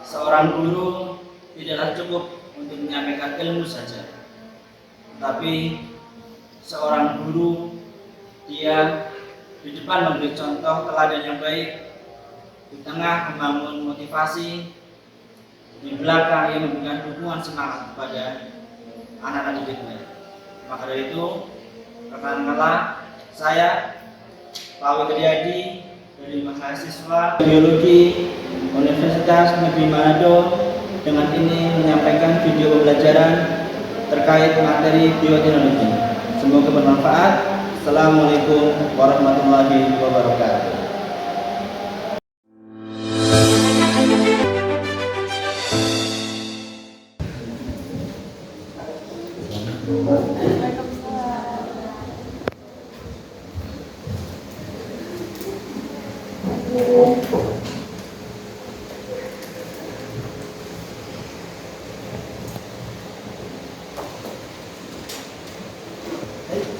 seorang guru tidaklah cukup untuk menyampaikan ilmu saja, tapi seorang guru dia di depan memberi contoh teladan yang baik, di tengah membangun motivasi, di belakang ia memberikan dukungan semangat kepada anak-anak didiknya. Maka dari itu, rekan-rekan saya, Pak Wiryadi dari mahasiswa biologi Universitas Negeri Manado dengan ini menyampaikan video pembelajaran terkait materi bioteknologi. Semoga bermanfaat. Assalamualaikum warahmatullahi wabarakatuh.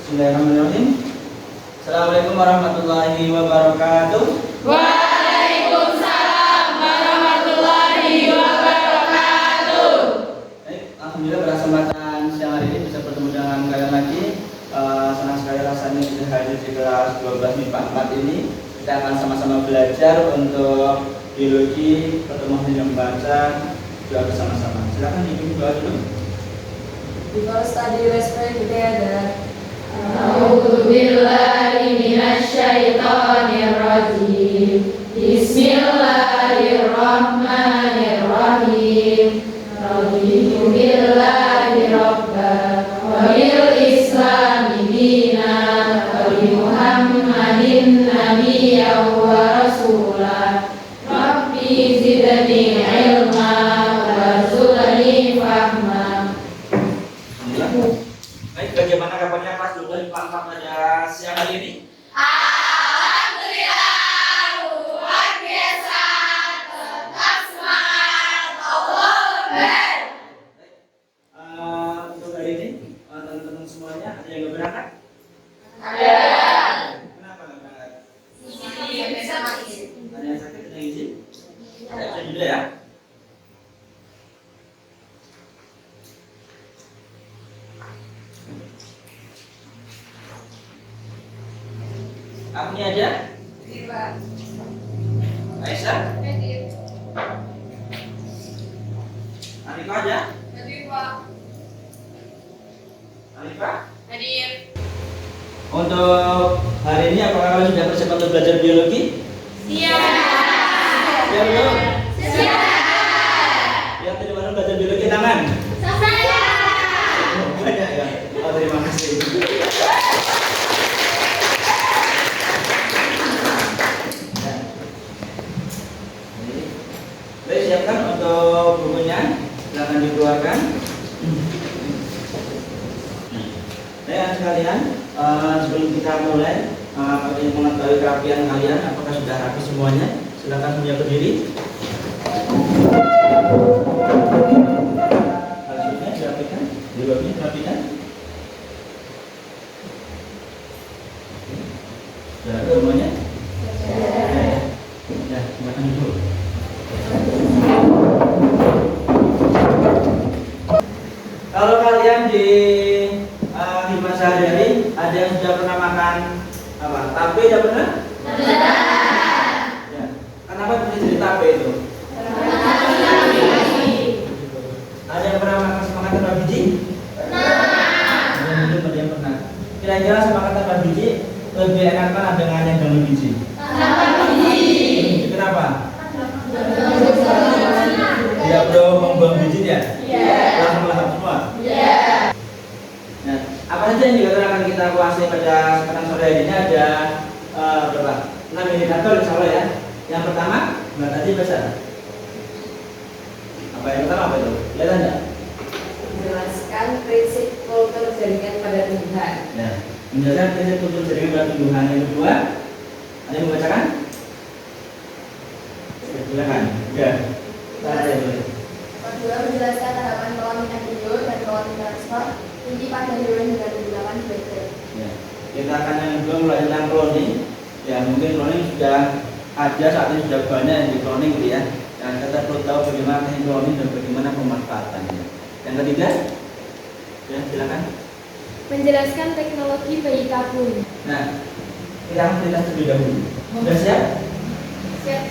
Bismillahirrahmanirrahim. Assalamualaikum warahmatullahi wabarakatuh. Waalaikumsalam warahmatullahi wabarakatuh. Alhamdulillah pada kesempatan siang hari ini bisa bertemu dengan kalian lagi. Senang sekali rasanya bisa hadir di kelas 12 MIPA 4 ini. Kita akan sama-sama belajar untuk biologi, pertemuan yang membaca doa bersama-sama. Silakan dipimpin doa dulu. Before study, let's pray together. A'udzu billahi minasyaitonir rajim. Bismillahirrahmanirrahim. Raditu billahi rabba wa bil islami dina wa bi Muhammadin nabiyyan wa rasula. Rabbi zidni ilma warzuqni fahma. Baik, bagaimana kabarnya kelas 12 MIPA 4 pada siang hari ini? Alhamdulillah, luar biasa, tetap semangat, Allahu Akbar. Untuk hari ini, teman-teman semuanya ada yang nggak berangkat? Ada. Kenapa nggak berangkat? Bisa makin. Ada yang sakit, ada yang izin? Ada juga ya? Aku ini aja? Aisyah? Arifah aja? Arifah? Untuk hari ini apakah kalian sudah bersiap untuk belajar biologi? Siap. Ya belum? Siap. Yang tadi mana belajar biologi tangan? Saya. Banyak ya? Oh, terima kasih. Baik, siapkan untuk bukunya, silakan dikeluarkan. Dan sekalian, sebelum kita mulai, ingin mengetahui kerapian kalian, apakah sudah rapi semuanya? Silakan semuanya berdiri. Bajunya dirapikan, jilbabnya dirapikan. Sudah rapi semuanya? Ya, silakan duduk. Kalau kalian di kehidupan sehari-hari ada yang sudah pernah makan apa? Tape sudah pernah? Ya. Kenapa bisa jadi tape itu? Ada yang pernah makan semangat tanpa biji? Ada yang pernah. Kira-kira semangat tanpa biji lebih enak mana dengan yang dengan biji? Kenapa? Dia belum membuang bijinya? Langsung lahap semua? Nah, apa saja yang juga akan kita kuasai pada kesempatan sore hari ini ada berapa? 6 indikator insya Allah ya. Yang pertama, nggak tadi bahasa. Apa yang pertama apa itu? Lihat anda. Menjelaskan prinsip kultur jaringan pada tumbuhan. Nah, menjelaskan prinsip kultur jaringan pada tumbuhan. Yang kedua, ada yang membacakan? Silakan. Ya. Kedua, menjelaskan tahapan pelaminan induk dan pelaminan transfer inti pada hewan dengan menggunakan bladder. Ya. Kita akan yang kedua mulai tentang cloning. Ya, mungkin cloning sudah ada saat ini, sudah banyak yang di cloning gitu ya. Yang kita kita perlu tahu bagaimana teknik cloning dan bagaimana pemanfaatannya. Yang ketiga, ya silakan. Menjelaskan teknologi bayi tabung. Nah, kita akan cerita terlebih dahulu. Sudah siap? Siap.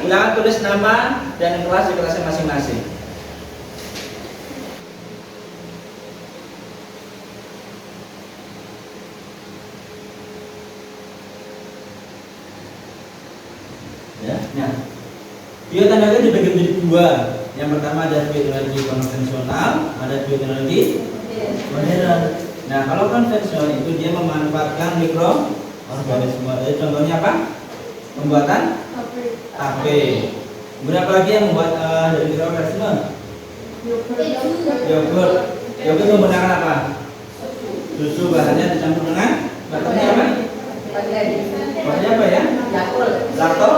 Silakan tulis nama dan kelas di kelasnya masing-masing. Ya, nah, bioteknologi dibagi menjadi dua. Yang pertama ada bioteknologi konvensional, ada bioteknologi modern. Nah, kalau konvensional itu dia memanfaatkan mikroorganisme. Jadi contohnya apa? Pembuatan HP. Berapa lagi yang membuat dari mikroorganisme? Yogurt. Yogurt menggunakan apa? Susu, bahannya dicampur dengan bahannya apa? Bahannya apa ya? Lakto.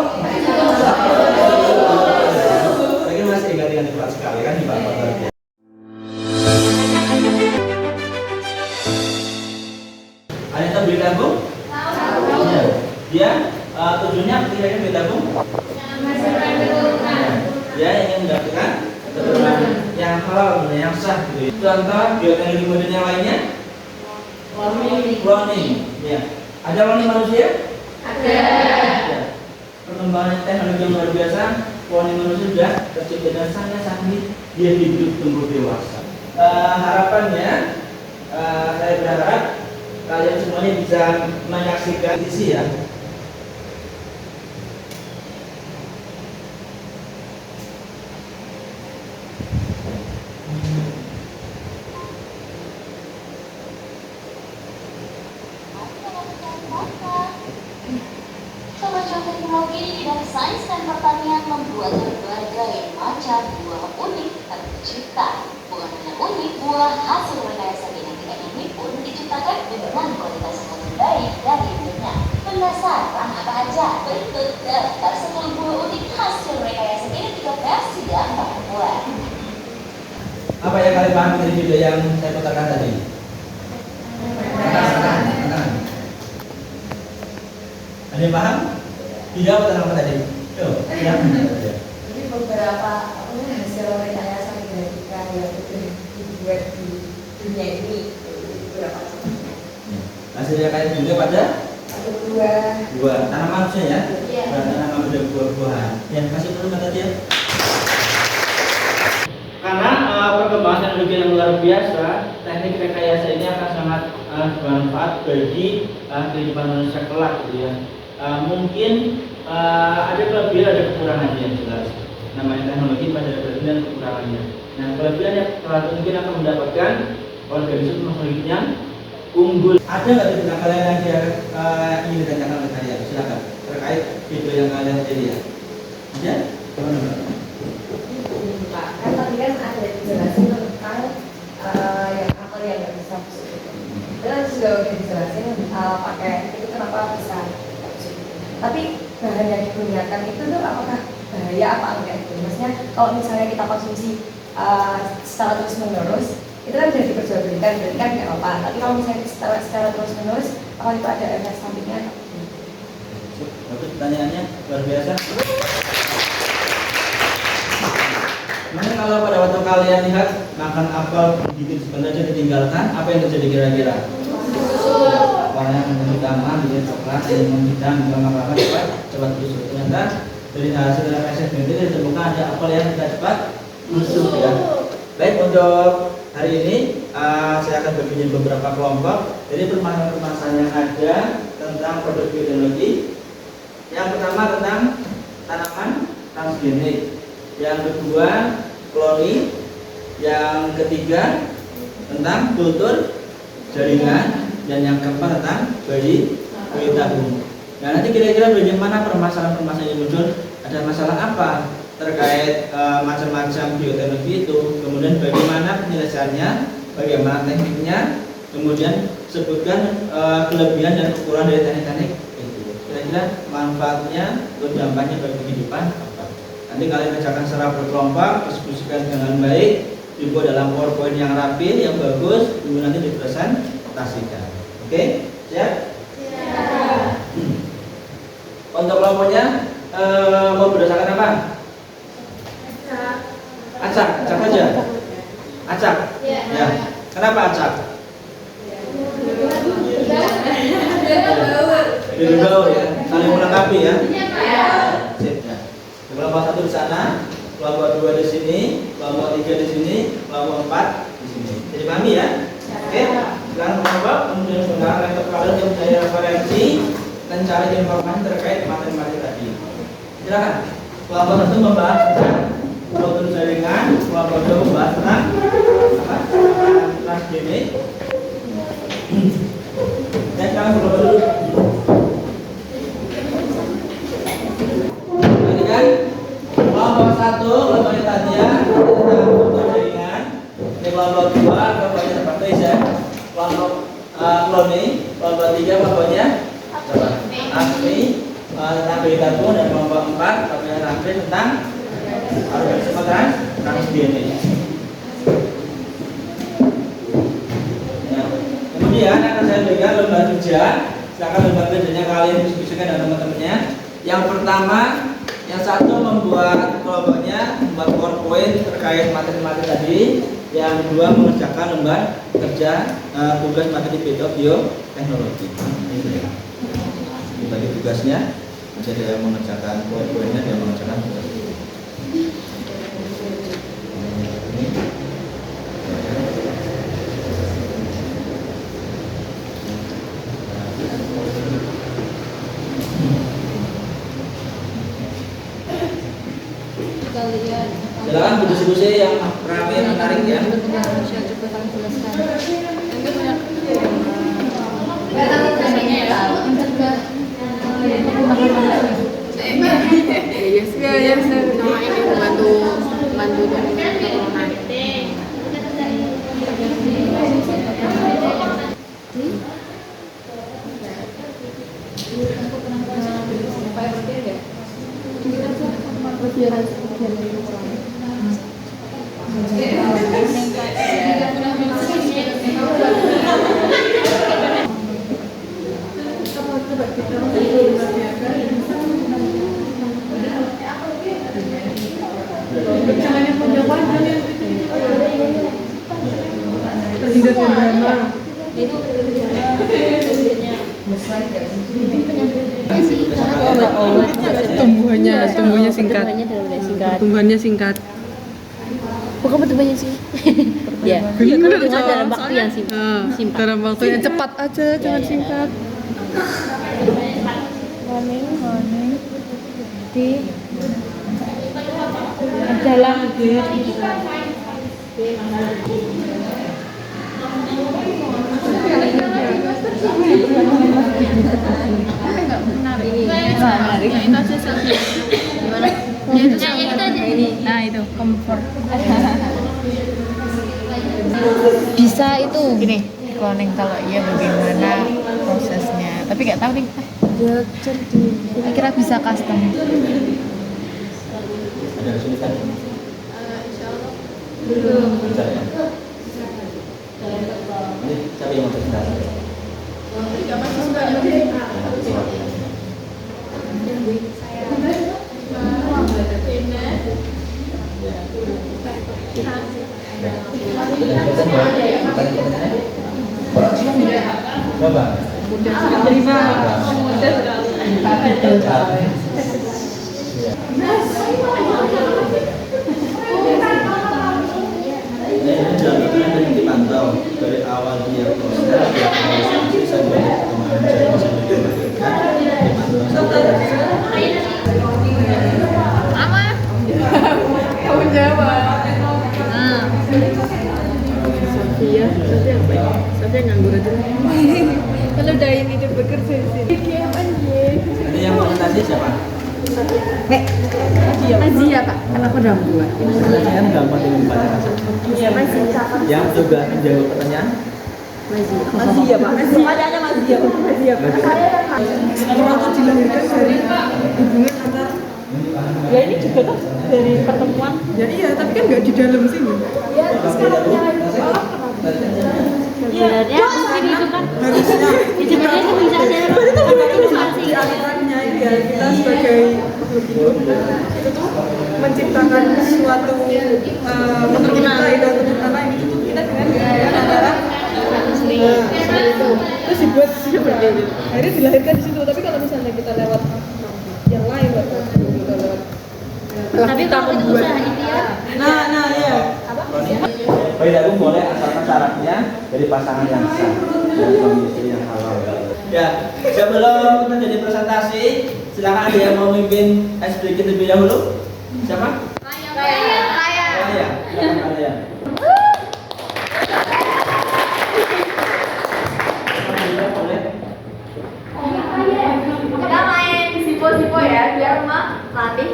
Lagi masih ingat kuat sekali kan di bapak tadi. Ada yang tahu beli tabung? Ya. Dia tujuannya apa kira-kira beli tabung? Dia ingin mendapatkan keturunan yang halal, yang sah. Gitu. Contoh bioteknologi modern yang lainnya? Cloning. Ya. Ada cloning manusia? Ada. Ya. Perkembangan teknologi yang luar biasa. Cloning manusia sudah tercipta dan sangat dia hidup tumbuh dewasa. Harapannya, saya berharap kalian semuanya bisa menyaksikan isi ya. Kemajuan teknologi di bidang sains dan pertanian membuat berbagai macam buah unik tercipta. Bukan hanya unik, buah hasil rekayasa genetika ini pun diciptakan dengan kualitas yang lebih baik dari induknya. Penasaran apa aja? Berikut daftar 10 buah unik hasil rekayasa genetika versi dan buah. Apa yang kalian paham dari video yang saya putarkan tadi? Ada yang paham? Tidak apa tentang apa tadi? Yuk, ya. Jadi beberapa hasil rekayasa genetika yang dibuat di dunia ini beberapa Hasilnya kayak juga pada buah tanaman manusia ya? Iya. Tanaman buah-buahan. Ya, kasih dulu kata dia. Karena perkembangan teknologi yang luar biasa, teknik rekayasa ini akan sangat bermanfaat bagi kehidupan manusia kelak, gitu ya. Mungkin ada kelebihan, ada kekurangannya yang jelas. Namanya teknologi pasti ada kelebihan dan kekurangannya. Nah, kelebihannya mungkin akan mendapatkan organisme makhluk yang unggul. Ada nggak di benak kalian yang ingin ditanyakan oleh kalian? Silakan terkait video yang kalian lihat. Ya, teman-teman. Pak, kan tadi kan ada dijelasin tentang yang apel yang nggak bisa busuk itu. Dan juga udah dijelasin pakai itu kenapa bisa busuk itu. Tapi bahan yang digunakan itu tuh apakah bahaya apa enggak itu? Maksudnya kalau misalnya kita konsumsi secara terus menerus, itu kan sudah diperjualbelikan, berarti kan nggak apa. Tapi kalau misalnya secara terus menerus, apakah itu ada efek sampingnya? Bagus, pertanyaannya luar biasa. Mungkin kalau pada waktu kalian lihat makan apel digigit sebentar aja ditinggalkan, apa yang terjadi kira-kira? Apelnya menjadi taman, menjadi coklat, jadi menghitam, apa-apa cepat busuk. Ternyata dari hasil reses genetik ditemukan ada apel yang tidak cepat busuk ya. Baik, untuk hari ini saya akan bagi beberapa kelompok. Jadi permasalahan-permasalahan yang ada tentang produk bioteknologi. Yang pertama tentang tanaman transgenik. Yang kedua cloning. Yang ketiga tentang kultur jaringan. Dan yang keempat tentang bayi tabung. Nah, nanti kira-kira bagaimana permasalahan-permasalahan yang muncul? Ada masalah apa terkait macam-macam bioteknologi itu? Kemudian bagaimana penyelesaiannya? Bagaimana tekniknya? Kemudian sebutkan kelebihan dan kekurangan dari teknik-teknik itu. Kira-kira manfaatnya atau dampaknya bagi kehidupan apa? Nanti kalian kerjakan secara berkelompok, diskusikan dengan baik, dibuat dalam PowerPoint yang rapi, yang bagus, kemudian nanti dipresentasikan. Oke, siap? Siap. Untuk kelompoknya mau berdasarkan apa? Acak aja. Acak. Ya. Kenapa acak? Biar gaul ya, saling melengkapi ya. Sip ya. Kelompok 1 di sana, kelompok 2 di sini, kelompok 3 di sini, kelompok 4 di sini. Jadi pahami ya? Oke. Sekarang kelompok kemudian menggunakan laptop kalian yang daya referensi dan cari informasi terkait materi-materi tadi. Silakan. Kelompok 1 membahas tentang protein jaringan, kelompok 2 membahas tentang apa? Transgenik. Dan sekarang kelompok dulu. Ini kan kelompok 1 kelompoknya tadi ya tentang protein jaringan. Ini kelompok 2 kelompoknya seperti ya. Kelompok cloning, kelompok 3 kelompoknya asli tentang vegetable dan kelompok 4 kelompoknya asli tentang organisme transgenik. Ya. Kemudian akan saya berikan lembar kerja. Silakan lembar kerjanya kalian diskusikan dengan teman-temannya. Yang pertama, yang satu membuat kelompoknya membuat PowerPoint terkait materi-materi tadi. Yang kedua mengerjakan lembar kerja tugas materi bioteknologi. Ini bagi tugasnya. Jadi yang mengerjakan PowerPoint-nya dia mengerjakan tugas. Silakan diskusi yang ramai yang menarik ya. Tumbuhannya singkat. Bukan pertumbuhannya sih. Ya. Bener, Dalam waktu yang singkat. Dalam waktu yang cepat aja, jangan singkat. Morning di dalam Nah itu comfort. bisa itu Gini, cloning kalau iya bagaimana prosesnya. Tapi nggak tahu nih. Saya kira bisa custom. Ada kesulitan? belum Bisa ya? Ini siapa yang mau cerita? Berapa? Ini dalam dipantau dari awal diagnosis, diagnosisi sampai perkembangan jaringan sampai dilahirkan, dipantau sampai Kamu jawab. Sofia, Sofia nganggur aja. Kalau udah ini dia bekerja di sini. Ini yang presentasi siapa? Azia Pak, kan aku udah buat. Presentasi kan gampang dibacakan saja. Iya Masih. Yang juga menjawab pertanyaan Masih ya Pak. Pertanyaannya masih ya Pak. Masih ya Pak. Kalau aku dilahirkan dari hubungan antar. Ya ini juga kan dari pertemuan. Ya iya, tapi kan nggak di dalam sini. ya terus kalau punya sekolah sebenarnya mungkin itu kan Harusnya. sebenarnya itu bisa aja itu masih Aturannya ya kita sebagai hidup itu tuh menciptakan suatu menurut kita itu menciptakan itu tuh kita dengan gaya antara terus dibuat seperti itu akhirnya dilahirkan di situ. Tapi kalau misalnya kita lewat yang lain lewat Tapi kalau itu usaha impian, nah ya Bayi dagung boleh asalkan syaratnya dari pasangan yang sah dan suami istri yang halal. Ya, sebelum kita jadi presentasi, silakan ada yang mau memimpin sedikit terlebih dahulu. Siapa? Saya. Silakan kalian. Kita main sipo-sipo ya, biar melatih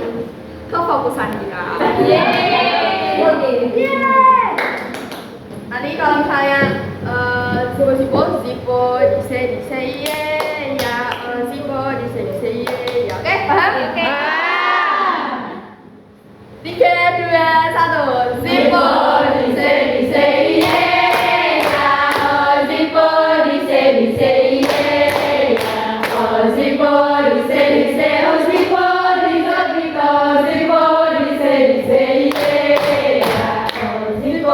kefokusan kita. Nanti kalau misalnya sipo-sipo, sipo dise ye ya, sipo dise ye ya, oke paham? Oke. 3, 2, 1, sipo dise ye ya, sipo dise ye ya, sipo dise oh sipo dise ye ya, sipo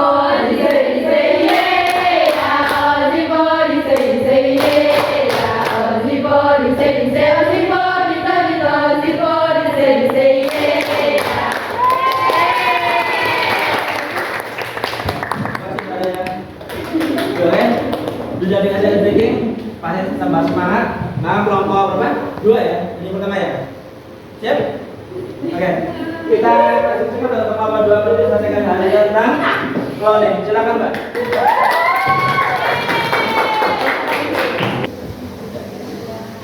Sudah diajarin breaking, pasti tambah semangat. Nah, kelompok berapa? 2 ya? Ini pertama ya? Siap? Oke. Kita kasih cepat untuk kelompok 2 berarti selesaikan hal yang tentang cloning. Silakan, Mbak.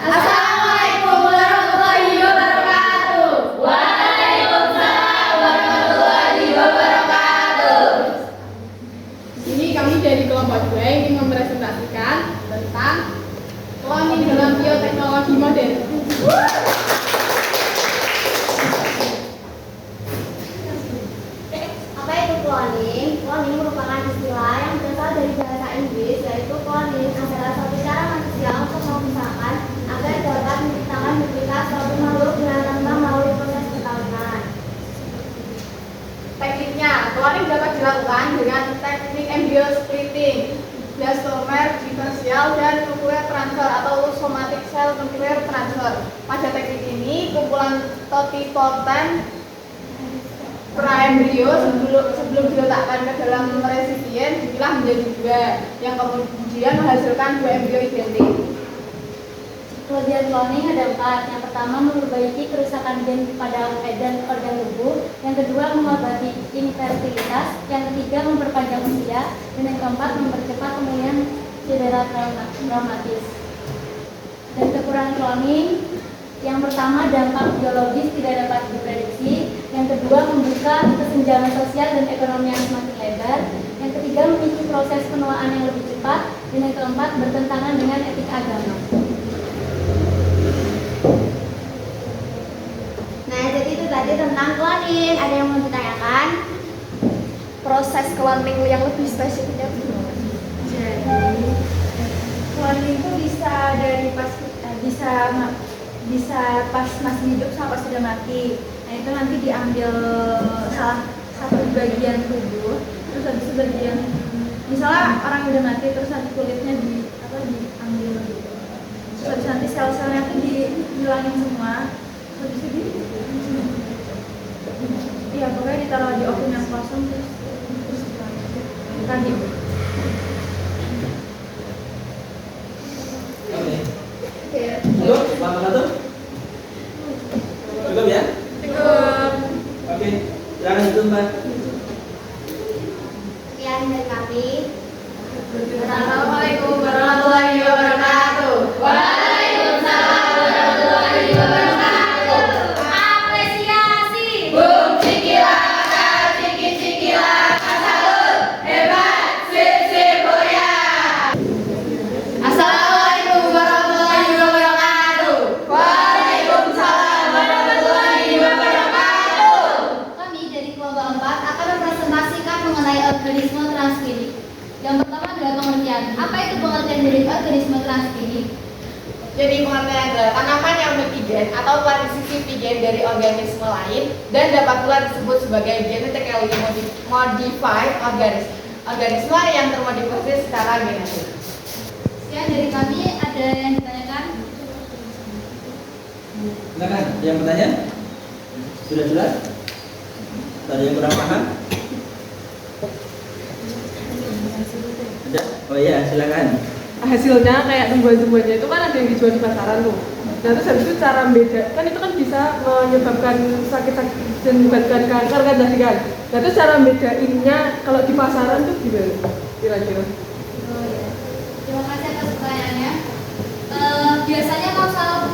Assalamualaikum warahmatullahi wabarakatuh. Waalaikumsalam warahmatullahi wabarakatuh. Di sini kami dari kelompok 2 ingin mempresentasikan tentang cloning dalam bioteknologi modern. apa itu cloning? Cloning merupakan istilah yang berasal dari bahasa Inggris, yaitu cloning adalah suatu cara manusia untuk memisahkan agar dapat menciptakan duplikat suatu makhluk dengan tanpa melalui proses perkawinan. Tekniknya, cloning dapat dilakukan dengan teknik embryo splitting, blastomer diversal, dan nuclear transfer atau somatic cell nuclear transfer. Pada teknik ini, kumpulan totipotent praembrio sebelum diletakkan ke dalam resipien dipilah menjadi 2 yang kemudian menghasilkan 2 embrio identik. Kelebihan cloning ada 4. Yang pertama, memperbaiki kerusakan gen pada organ tubuh. Yang kedua, mengobati infertilitas. Yang ketiga, memperpanjang usia. Dan yang keempat, mempercepat pemulihan cedera traumatis. Dan kekurangan cloning, yang pertama, dampak biologis tidak dapat diprediksi. Yang kedua, membuka kesenjangan sosial dan ekonomi yang semakin lebar. Yang ketiga, memicu proses penuaan yang lebih cepat. Dan yang keempat, bertentangan dengan etika agama. Nah, jadi itu tadi tentang cloning. Ada yang mau ditanyakan? Proses cloning yang lebih spesifiknya gimana? Jadi, cloning itu bisa dari bisa pas masih hidup sama pas sudah mati. Nah, itu nanti diambil salah satu bagian tubuh, terus habis itu bagian misalnya orang udah mati terus nanti kulitnya diambil gitu. Terus habis nanti sel-selnya tuh dihilangin semua. Habis itu iya, pokoknya ditaruh di oven yang kosong terus tadi. Oke. Cukup? Lama satu? Cukup ya? Cukup. Oke. Silakan itu, Mbak. Sekian dari kami. Assalamualaikum warahmatullahi wabarakatuh. Waalaikumsalam warahmatullahi wabarakatuh. Apresiasi. Bum cikilaka, cikilaka salut. Hebat, sip boya. Assalamualaikum warahmatullahi wabarakatuh. Waalaikumsalam warahmatullahi wabarakatuh. Kami dari kelompok 4 akan mempresentasikan mengenai organisme transkrinik. Yang pertama adalah pengertian. Apa itu pengertian dari organisme transkrinik? Jadi mengenai adalah tanaman yang multigen atau partisipasi gen dari organisme lain dan dapat pula disebut sebagai genetically modified organisme yang termodifikasi secara genetik. Sekian dari kami, ada yang ditanyakan? Silakan, ada yang bertanya? Sudah jelas? Ada yang kurang paham? Ada? Oh iya, silakan. Hasilnya kayak tumbuhan-tumbuhannya itu kan ada yang dijual di pasaran tuh. Nah terus habis itu cara beda kan itu kan bisa menyebabkan sakit-sakit dan menyebabkan kanker kan tadi kan. Nah terus cara bedainnya kalau di pasaran tuh gimana kira-kira? Oh ya, terima kasih atas pertanyaannya. Biasanya kalau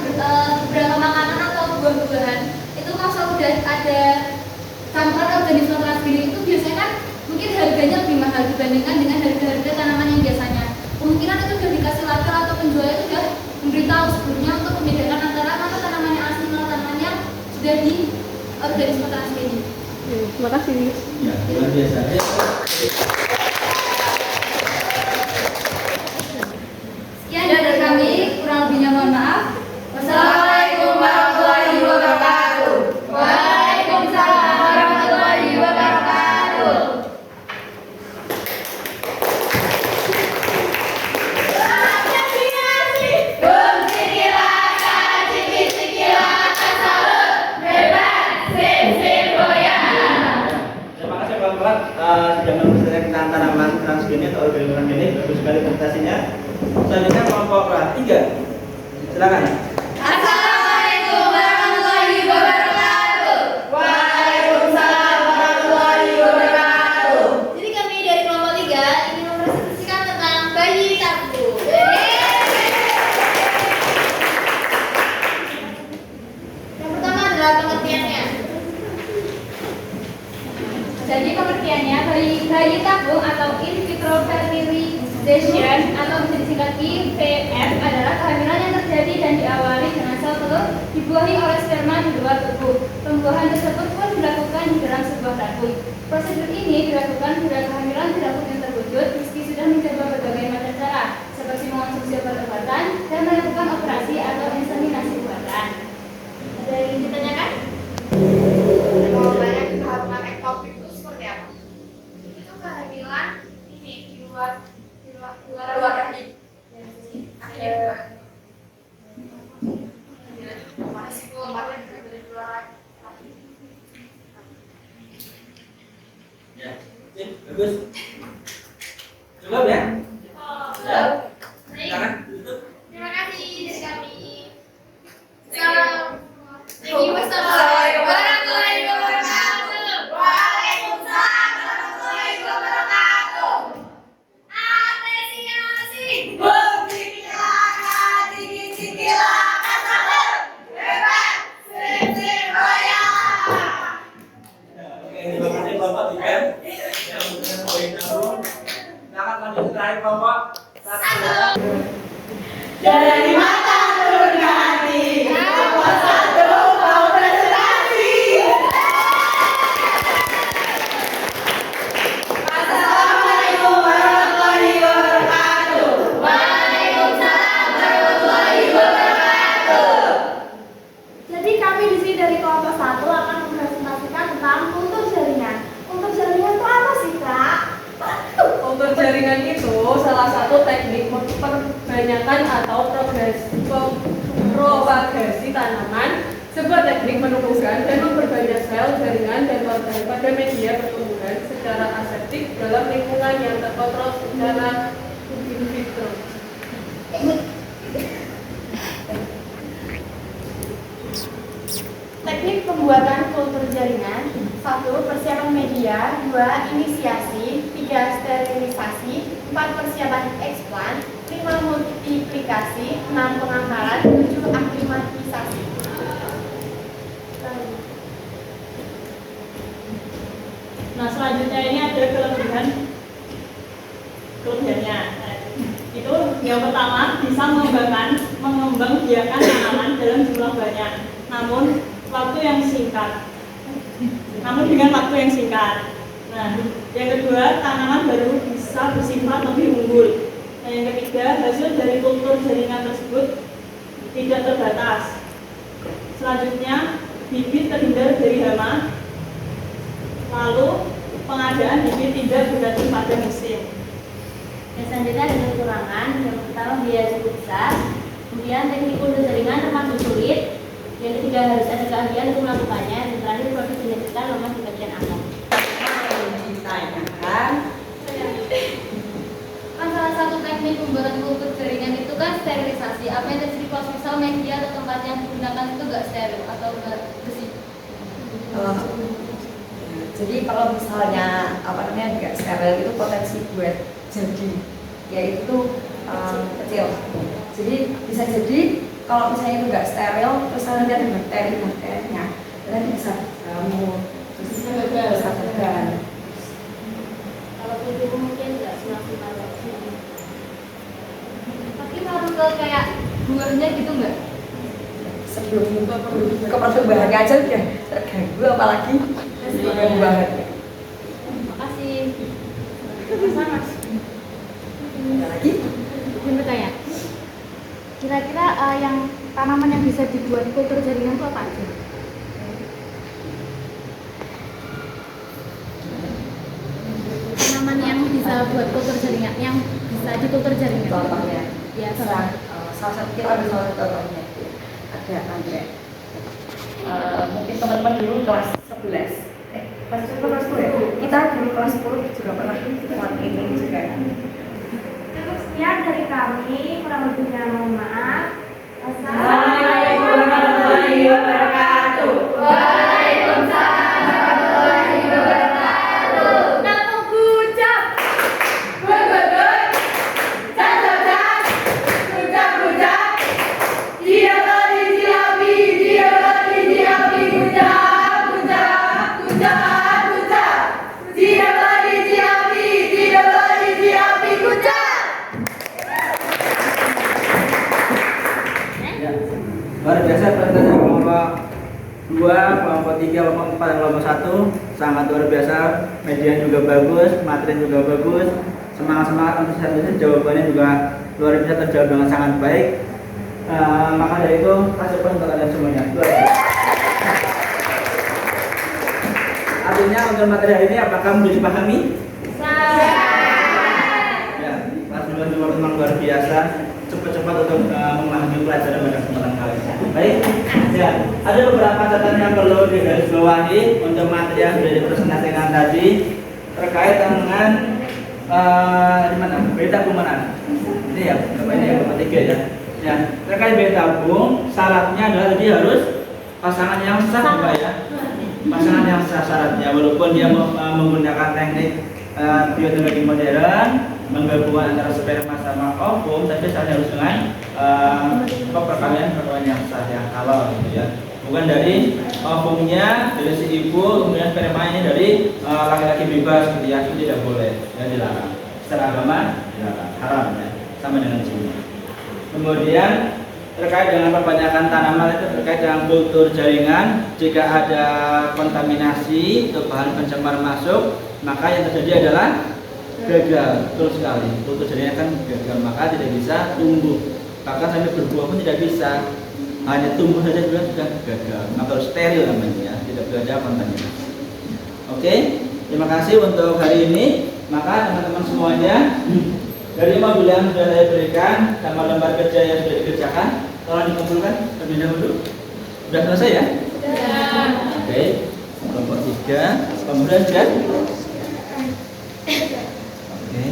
beberapa makanan atau buah-buahan itu kalau udah ada campuran organisme transgenik itu biasanya kan mungkin harganya lebih mahal dibandingkan dengan harga-harga tanaman yang biasanya. Kemungkinan itu sudah dikasih label atau penjual itu sudah memberitahu sebelumnya untuk membedakan antara mana tanaman yang asli dan tanaman yang sudah di organisme transgenik. Terima kasih. Ya, luar biasa. Sekian dari kami, kurang lebihnya mohon maaf. Wassalamualaikum warahmatullahi wabarakatuh. Waalaikumsalam warahmatullahi wabarakatuh. Terima kasih kawan-kawan sudah mengusulkan tentang tanaman transgenik atau organisme transgenik. Bagus sekali presentasinya. Selanjutnya kelompok kelas 3. Silakan. Assalamualaikum warahmatullahi wabarakatuh. Waalaikumsalam warahmatullahi wabarakatuh. Jadi kami dari kelompok 3 ingin mempresentasikan tentang bayi tabung. Yang pertama adalah pengertiannya. Jadi pengertiannya bayi tabung atau in vitro fertilization atau bisa disingkat IVF adalah kehamilan yang terjadi dan diawali dengan sel telur dibuahi oleh sperma di luar tubuh. Pembuahan tersebut pun dilakukan di dalam sebuah tabung. Prosedur ini dilakukan bila kehamilan tidak mungkin terwujud meski sudah mencoba berbagai macam cara seperti mengonsumsi obat-obatan dan melakukan operasi atau inseminasi buatan. Ada yang ingin ditanyakan? Kalau banyak kita harus pakai topik itu seperti apa? Itu kehamilan ini di luar Rahim. Ya, bagus. Cukup ya? Ya. Silakan tutup. Terima kasih dari kami. Salam. Thank you. Wassalamualaikum warahmatullahi wabarakatuh. Waalaikumsalam warahmatullahi wabarakatuh. Apresiasi. Terima kasih kelompok 3 yang sudah bergabung. Silakan lanjut ke terakhir kelompok 1. Dari mata turun ke hati. Kelompok 1 mau presentasi. Assalamualaikum warahmatullahi wabarakatuh. Waalaikumsalam warahmatullahi wabarakatuh. Jadi kami di sini dari kelompok 1 akan mempresentasikan tentang kultur jaringan. Kultur jaringan itu apa sih, Kak? Kultur jaringan itu salah satu teknik perbanyakan atau propagasi tanaman. Sebuah teknik menumbuhkan dan memperbanyak sel, jaringan, dan organ pada media pertumbuhan secara aseptik dalam lingkungan yang terkontrol secara in vitro. Teknik pembuatan kultur jaringan: 1. Persiapan media, 2. Inisiasi, 3. Sterilisasi, 4. Persiapan eksplan, 5. Multiplikasi, 6. Pengangkaran, 7. Aklimatisasi. Nah selanjutnya ini ada kelebihannya. Itu yang pertama bisa mengembangbiakan tanaman dalam jumlah banyak, namun dengan waktu yang singkat. Nah, yang kedua tanaman baru bisa bersifat lebih unggul. Nah, yang ketiga hasil dari kultur jaringan tersebut tidak terbatas. Selanjutnya, bibit terhindar dari hama. Lalu, pengadaan bibit tidak bergantung pada musim. Yang selanjutnya ada kekurangan. Yang pertama biaya cukup besar. Kemudian teknik kultur jaringan termasuk sulit. Yang ketiga harus ada keahlian untuk melakukannya. Dan terakhir proses penyelidikan lemah di bagian akhir. Ditanyakan. Kan salah satu teknik pembuatan kultur jaringan itu kan sterilisasi. Apa yang terjadi kalau misal media atau tempat yang digunakan itu nggak steril atau nggak bersih? Jadi kalau misalnya nggak steril itu potensi buat jadi yaitu kecil. Jadi bisa jadi kalau misalnya itu nggak steril terus nanti ada bakterinya dan nanti bisa jamur, terus bisa gagal. Kalau begitu mungkin nggak semaksimal. Tapi ngaruh ke kayak buahnya gitu nggak? Sebelum ke pertumbuhannya aja udah terganggu apalagi sebelum buahnya. Makasih. Mas. Ada lagi? Yang bertanya, kira-kira yang tanaman yang bisa dibuat di kultur jaringan itu apa aja? Tanaman yang bisa buat kultur jaringan, yang bisa di kultur jaringan. Contohnya, Ya, salah satu kita ambil salah satu contohnya ada anggrek. Mungkin teman-teman dulu kelas 11, kelas 10 kelas 10 ya. Kita dulu kelas 10 juga pernah buat ini juga. Cukup sekian dari kami, kurang lebihnya mohon maaf. Assalamualaikum warahmatullahi wabarakatuh. Waalaikumsalam warahmatullahi wabarakatuh. Kampung Bujang. Bujang. Jajak. Bujang. Dia lari diapi, bujang. Dia lari diapi, bujang. Ya. Luar biasa pertanyaan kelompok 2, kelompok 3, kelompok 4, dan kelompok 1 sangat luar biasa. Media juga bagus, materi juga bagus, semangat antusias, jawabannya juga luar biasa terjawab dengan sangat baik. Maka dari itu kasih poin untuk kalian semuanya. Luar biasa. Artinya untuk materi hari ini apakah mudah dipahami? Ya, kelas 2 memang luar biasa. Cepat-cepat untuk memahami pelajaran pada kesempatan kali ini. Baik, ya, ada beberapa catatan yang perlu digarisbawahi untuk materi yang sudah dipresentasikan tadi terkait dengan di mana bayi tabung mana? Ini ya, ini yang ketiga ya. Ya, terkait bayi tabung, syaratnya adalah tadi harus pasangan yang sah, Mbak ya. Pasangan yang sah syaratnya, walaupun dia menggunakan teknik bioteknologi modern, menggabungkan antara sperma sama ovum, tapi syaratnya harus dengan perkawinan yang sah, yang halal gitu ya. Bukan dari ovumnya dari si ibu, kemudian sperma ini dari laki-laki bebas gitu ya, itu tidak boleh, ya dilarang. Secara agama dilarang, haram ya, sama dengan zina. Kemudian terkait dengan perbanyakan tanaman itu terkait dengan kultur jaringan, jika ada kontaminasi atau bahan pencemar masuk, maka yang terjadi adalah gagal. Betul sekali, kultur jaringan kan gagal, maka tidak bisa tumbuh, bahkan sampai berbuah pun tidak bisa, hanya tumbuh saja juga sudah gagal, maka harus steril namanya, tidak boleh ada kontaminasi. Oke, terima kasih untuk hari ini. Maka teman-teman semuanya, dari modul yang sudah saya berikan sama lembar kerja yang sudah dikerjakan, tolong dikumpulkan terlebih dahulu. Sudah selesai ya? Oke, kelompok 3, kemudian sudah? Oke,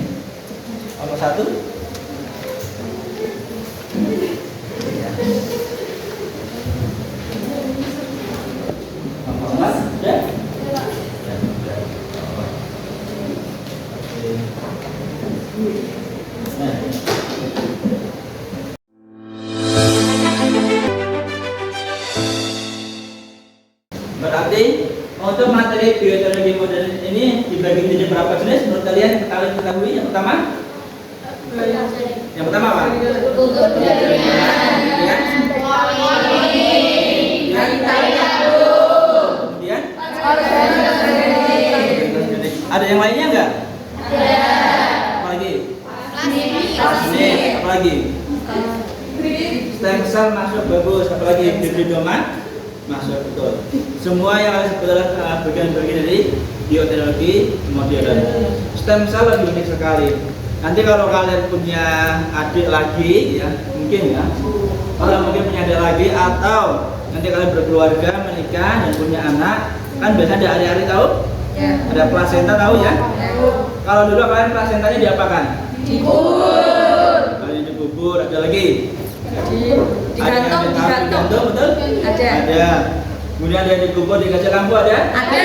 kelompok 1. Ya. Kelompok 4 sudah? Berarti untuk materi bioteknologi modern ini dibagi menjadi berapa jenis menurut kalian kalian ketahui? Yang pertama? Yang pertama apa? Kultur jaringan. Kemudian? Ada yang lainnya enggak? Apa lagi? Plastik. Apa lagi? Stem cell. sel masuk bagus, apalagi hibridoma masuk betul. Semua yang ada sebetulnya bagian-bagian dari bioteknologi modern. Stem cell lebih unik sekali. Nanti kalau kalian punya adik lagi, ya mungkin ya, kalau mungkin punya adik lagi atau nanti kalian berkeluarga menikah dan punya anak, kan biasanya ada hari-hari tahu? Ya. Ada plasenta tahu ya? Kalau dulu kalian plasentanya diapakan? Dikubur. Kalian dikubur, ada lagi? Digantung, betul? Ada. Kemudian ada yang dikubur di kaca lampu ada? Ada.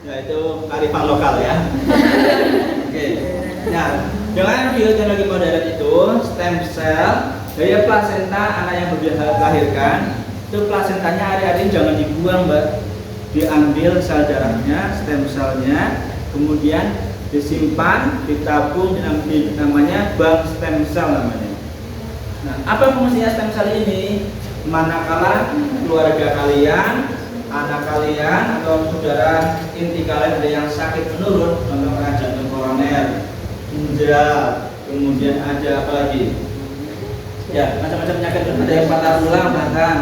Ya itu kearifan lokal ya. Oke. Nah, dengan bioteknologi modern itu stem cell dari plasenta anak yang baru dilahirkan, itu plasentanya hari-hari jangan dibuang, Mbak. Diambil sel darahnya, stem cellnya, kemudian disimpan, ditabung, namanya bank stem cell namanya. Nah, apa fungsinya stem cell ini? Manakala keluarga kalian, anak kalian atau saudara inti kalian ada yang sakit menurun, contohnya jantung koroner, ginjal, kemudian ada apa lagi? Ya, macam-macam penyakit, ada yang patah tulang bahkan.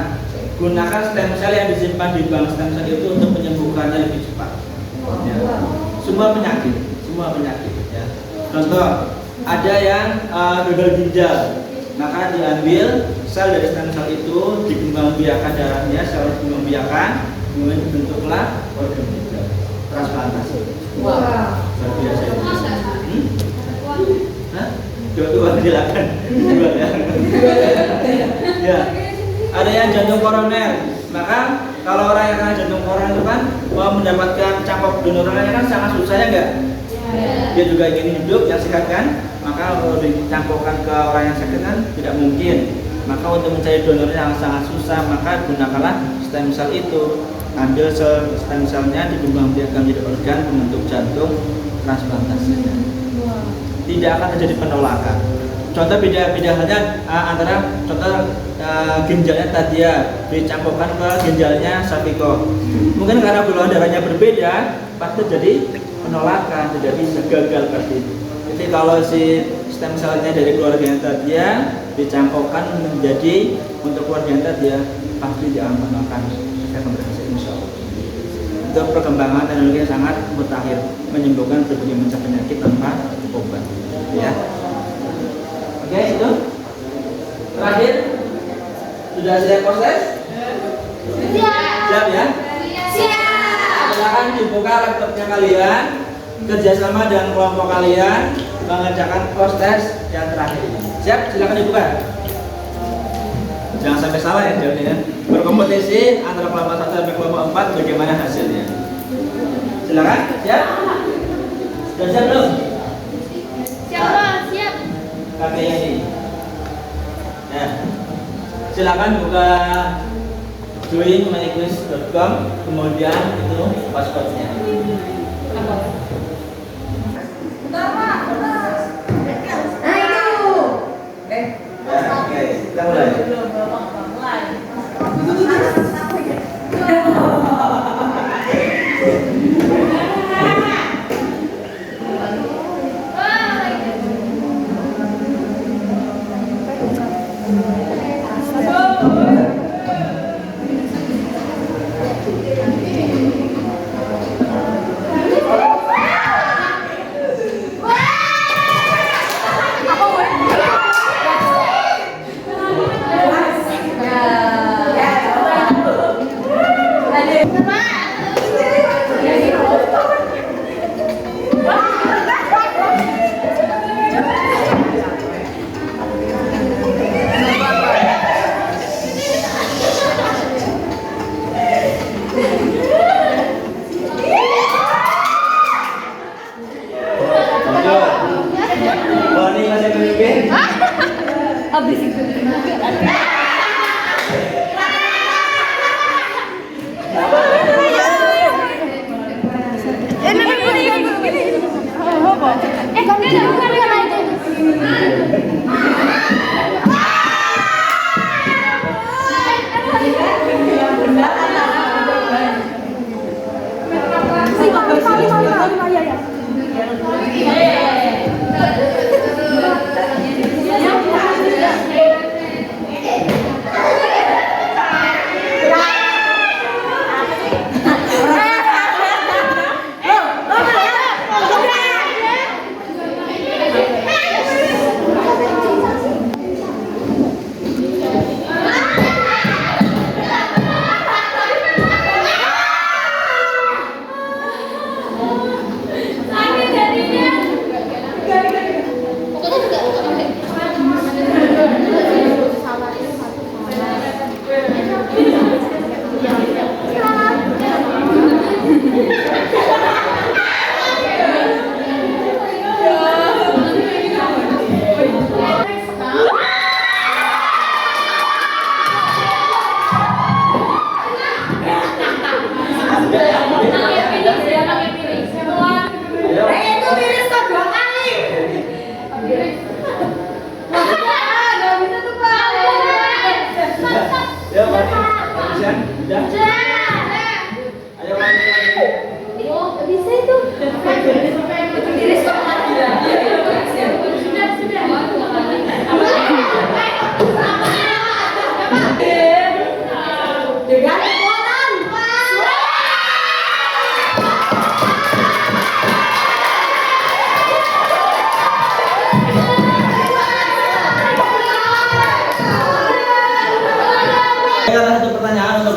Gunakan stem cell yang disimpan di bank stem cell itu untuk menyembuhkannya lebih cepat. Ya. Semua penyakit ya. Contoh, ada yang gagal ginjal, maka diambil sel dari stem cell itu, dikembangbiakan darahnya, sel dikembangbiakan, kemudian dibentuklah organ ginjal, transplantasi. Wow. Luar biasa itu. Hah? Jual silakan. Jual ya. Ya. Ada yang jantung koroner, maka kalau orang yang kena jantung koroner itu kan mau mendapatkan cangkok donornya kan sangat susah ya enggak? Dia juga ingin hidup yang sehat kan, maka kalau dicangkokkan ke orang yang sakit kan tidak mungkin. Maka untuk mencari donor yang sangat susah, maka gunakanlah stem cell itu. Ambil stem cellnya, dikembangbiakan menjadi organ pembentuk jantung, transplantasi. Tidak akan terjadi penolakan. Contoh beda halnya antara contoh ginjalnya tadi ya dicangkokkan ke ginjalnya Sapiko. Mungkin karena golongan darahnya berbeda, pasti jadi penolakan, tidak bisa, gagal pasti. Jadi kalau si stem cellnya dari keluarga yang tadi ya dicangkokkan menjadi untuk keluarga yang tadi ya pasti diamankan, akan berhasil insya Allah. Itu perkembangan teknologi yang sangat mutakhir, menyembuhkan berbagai macam penyakit tanpa obat. Ya. Oke, itu terakhir sudah siap proses? Siap ya? Siap. Silakan dibuka laptopnya kalian, kerjasama dengan kelompok kalian mengerjakan proses yang terakhir ini. Siap? Silakan dibuka. Jangan sampai salah ya jawabnya. Berkompetisi antara kelompok 1 sampai kelompok 4 bagaimana hasilnya? Silakan. Siap? Sudah siap belum? Siap. Kakeknya ini. Ya. Silakan buka join.myquiz.com, kemudian itu passwordnya. Oke, kita mulai.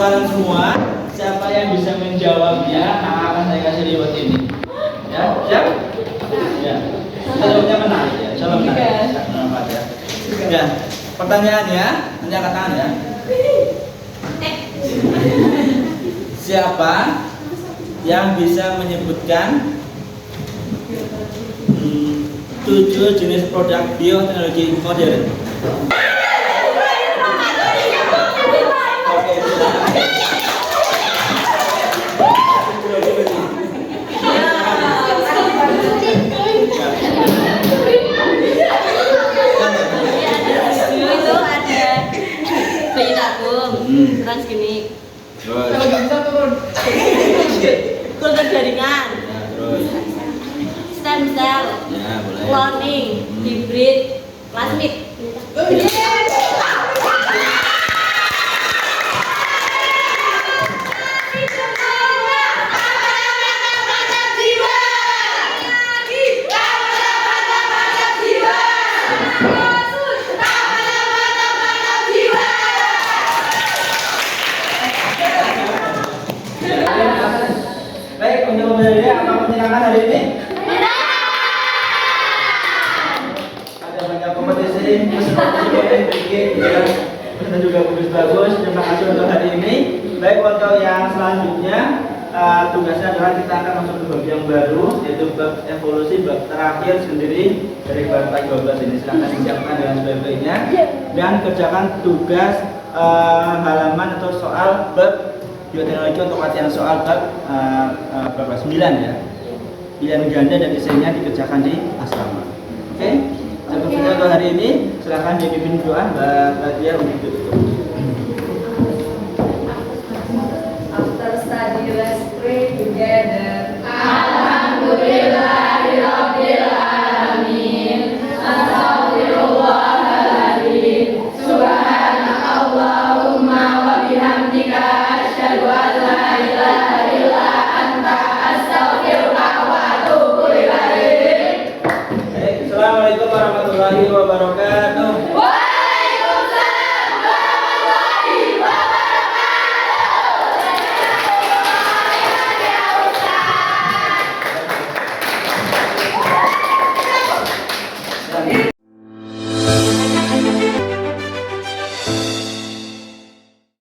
kalian semua. Siapa yang bisa menjawabnya, akan saya kasih reward ini. Ya, siap? Ya. Jawabnya menarik ya. Coba menarik. Ya. Ya. Pertanyaannya, nanti angkat tangan ya. Siapa yang bisa menyebutkan 7 jenis produk bioteknologi modern? Oke, Itu ada bayi tabung, transgenik, kultur jaringan, terus. stem cell, Ya, boleh. cloning, hybrid, plasmid. Baik, untuk pembeliannya apa menyenangkan hari ini? Ada banyak kompetisi, keseruan bikin, dan juga bagus-bagus. Terima kasih untuk hari ini. Baik, untuk yang selanjutnya tugasnya adalah kita akan masuk ke bab yang baru, yaitu bab evolusi, bab terakhir sendiri dari bab 12 ini. Silahkan disiapkan dan sebagainya dan kerjakan tugas halaman atau soal bab bioteknologi untuk latihan soal bab 9 ya. Pilihan ganda dan desainnya dikerjakan di asrama. Oke, cukup saja untuk hari ini. Silahkan dipimpin doa Mbak Nadia untuk tutup. After study, let's pray together. Baik, Assalamualaikum warahmatullahi wabarakatuh.